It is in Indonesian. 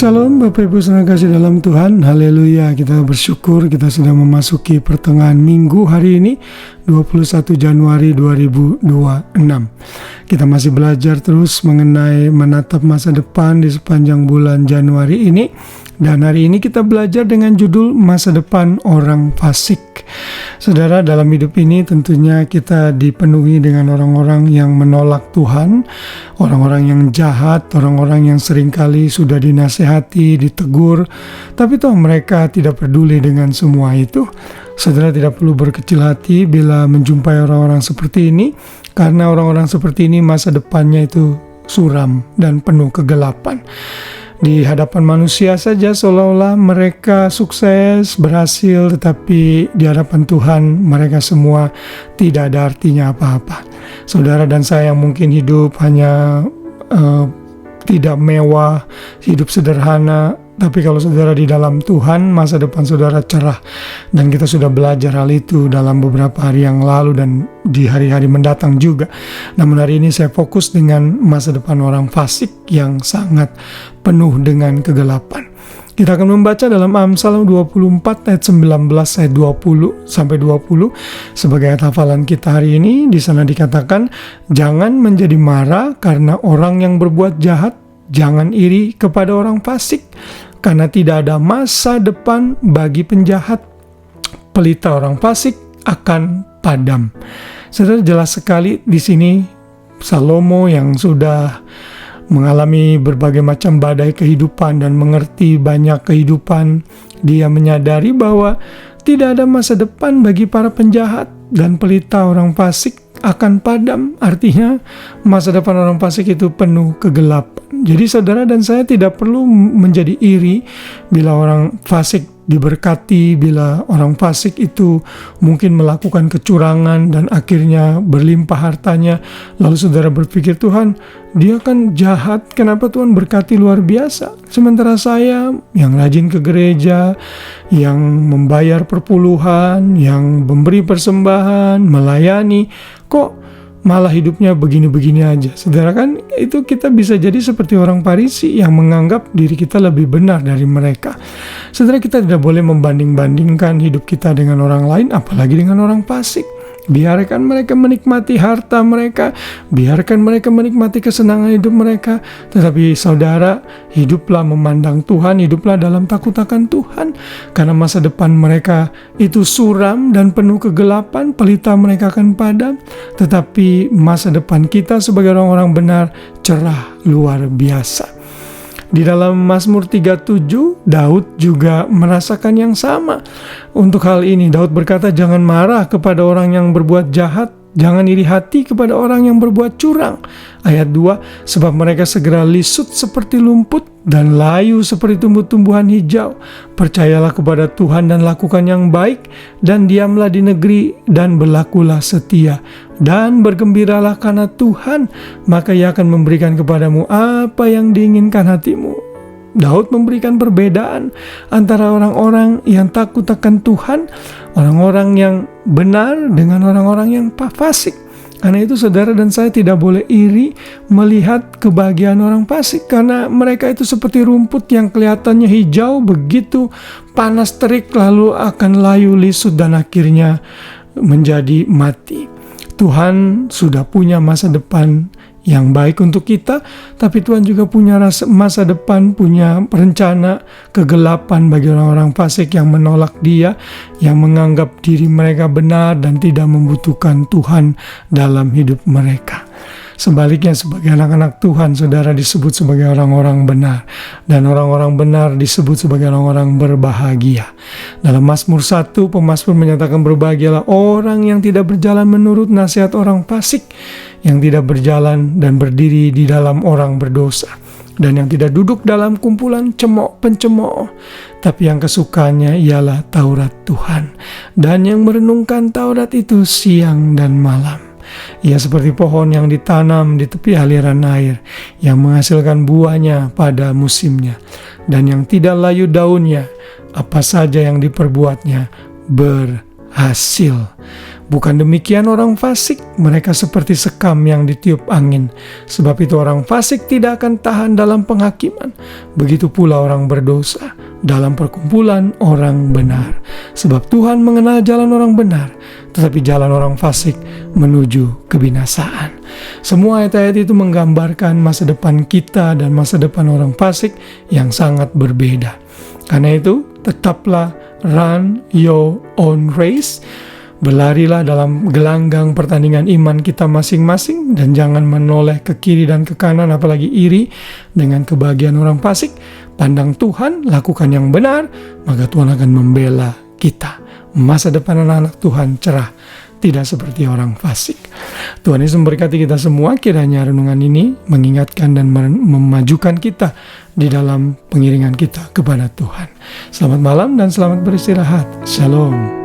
Shalom Bapak Ibu Saudara kasih dalam Tuhan. Haleluya, kita bersyukur kita sudah memasuki pertengahan minggu hari ini 21 Januari 2026. Kita masih belajar terus mengenai menatap masa depan di sepanjang bulan Januari ini. Dan hari ini kita belajar dengan judul masa depan orang fasik. Saudara, dalam hidup ini tentunya kita dipenuhi dengan orang-orang yang menolak Tuhan, orang-orang yang jahat, orang-orang yang seringkali sudah dinasehati, ditegur, tapi toh mereka tidak peduli dengan semua itu. Saudara tidak perlu berkecil hati bila menjumpai orang-orang seperti ini, karena orang-orang seperti ini masa depannya itu suram dan penuh kegelapan. Di hadapan manusia saja seolah-olah mereka sukses, berhasil, tetapi di hadapan Tuhan mereka semua tidak ada artinya apa-apa. Saudara dan saya yang mungkin hidup hanya tidak mewah, hidup sederhana, tapi kalau saudara di dalam Tuhan, masa depan saudara cerah. Dan kita sudah belajar hal itu dalam beberapa hari yang lalu dan di hari-hari mendatang juga. Namun hari ini saya fokus dengan masa depan orang fasik yang sangat penuh dengan kegelapan. Kita akan membaca dalam Amsal 24 ayat 19 ayat 20 sampai 20 sebagai ayat hafalan kita hari ini. Di sana dikatakan, jangan menjadi marah karena orang yang berbuat jahat, jangan iri kepada orang fasik, karena tidak ada masa depan bagi penjahat. Pelita orang fasik akan padam. Saudara, jelas sekali di sini Salomo yang sudah mengalami berbagai macam badai kehidupan dan mengerti banyak kehidupan, dia menyadari bahwa tidak ada masa depan bagi para penjahat dan pelita orang fasik akan padam. Artinya masa depan orang fasik itu penuh kegelapan. Jadi saudara dan saya tidak perlu menjadi iri bila orang fasik diberkati, bila orang fasik itu mungkin melakukan kecurangan dan akhirnya berlimpah hartanya. Lalu saudara berpikir, Tuhan, dia kan jahat, kenapa Tuhan berkati luar biasa? Sementara saya yang rajin ke gereja, yang membayar perpuluhan, yang memberi persembahan, melayani, kok malah hidupnya begini-begini aja. Saudara, kan itu kita bisa jadi seperti orang Farisi yang menganggap diri kita lebih benar dari mereka. Saudara, kita tidak boleh membanding-bandingkan hidup kita dengan orang lain, apalagi dengan orang fasik. Biarkan mereka menikmati harta mereka, biarkan mereka menikmati kesenangan hidup mereka. Tetapi saudara, hiduplah memandang Tuhan, hiduplah dalam takut akan Tuhan. Karena masa depan mereka itu suram dan penuh kegelapan, pelita mereka akan padam. Tetapi masa depan kita sebagai orang-orang benar cerah luar biasa. Di dalam Mazmur 37, Daud juga merasakan yang sama. Untuk hal ini, Daud berkata, jangan marah kepada orang yang berbuat jahat, jangan iri hati kepada orang yang berbuat curang. Ayat 2, sebab mereka segera lisut seperti lumput dan layu seperti tumbuh-tumbuhan hijau. Percayalah kepada Tuhan dan lakukan yang baik, dan diamlah di negeri dan berlakulah setia. Dan bergembiralah karena Tuhan, maka Ia akan memberikan kepadamu apa yang diinginkan hatimu. Daud memberikan perbedaan antara orang-orang yang takut akan Tuhan, orang-orang yang benar dengan orang-orang yang fasik. Karena itu saudara dan saya tidak boleh iri melihat kebahagiaan orang fasik, karena mereka itu seperti rumput yang kelihatannya hijau, begitu panas terik lalu akan layu lisut dan akhirnya menjadi mati. Tuhan sudah punya masa depan yang baik untuk kita, tapi Tuhan juga punya masa depan, punya rencana kegelapan bagi orang-orang fasik yang menolak Dia, yang menganggap diri mereka benar dan tidak membutuhkan Tuhan dalam hidup mereka. Sebaliknya, sebagai anak-anak Tuhan, saudara disebut sebagai orang-orang benar, dan orang-orang benar disebut sebagai orang-orang berbahagia. Dalam Mazmur 1, pemazmur menyatakan, berbahagialah orang yang tidak berjalan menurut nasihat orang fasik, yang tidak berjalan dan berdiri di dalam orang berdosa, dan yang tidak duduk dalam kumpulan pencemooh, tapi yang kesukaannya ialah Taurat Tuhan, dan yang merenungkan Taurat itu siang dan malam. Ia seperti pohon yang ditanam di tepi aliran air, yang menghasilkan buahnya pada musimnya, dan yang tidak layu daunnya, apa saja yang diperbuatnya berhasil. Bukan demikian orang fasik, mereka seperti sekam yang ditiup angin. Sebab itu orang fasik tidak akan tahan dalam penghakiman. Begitu pula orang berdosa dalam perkumpulan orang benar. Sebab Tuhan mengenal jalan orang benar, tetapi jalan orang fasik menuju kebinasaan. Semua ayat-ayat itu menggambarkan masa depan kita dan masa depan orang fasik yang sangat berbeda. Karena itu, tetaplah run your own race. Berlarilah dalam gelanggang pertandingan iman kita masing-masing dan jangan menoleh ke kiri dan ke kanan apalagi iri dengan kebahagiaan orang fasik. Pandang Tuhan, lakukan yang benar, maka Tuhan akan membela kita. Masa depan anak-anak Tuhan cerah, tidak seperti orang fasik. Tuhan Yesus memberkati kita semua. Kiranya renungan ini mengingatkan dan memajukan kita di dalam pengiringan kita kepada Tuhan. Selamat malam dan selamat beristirahat. Shalom.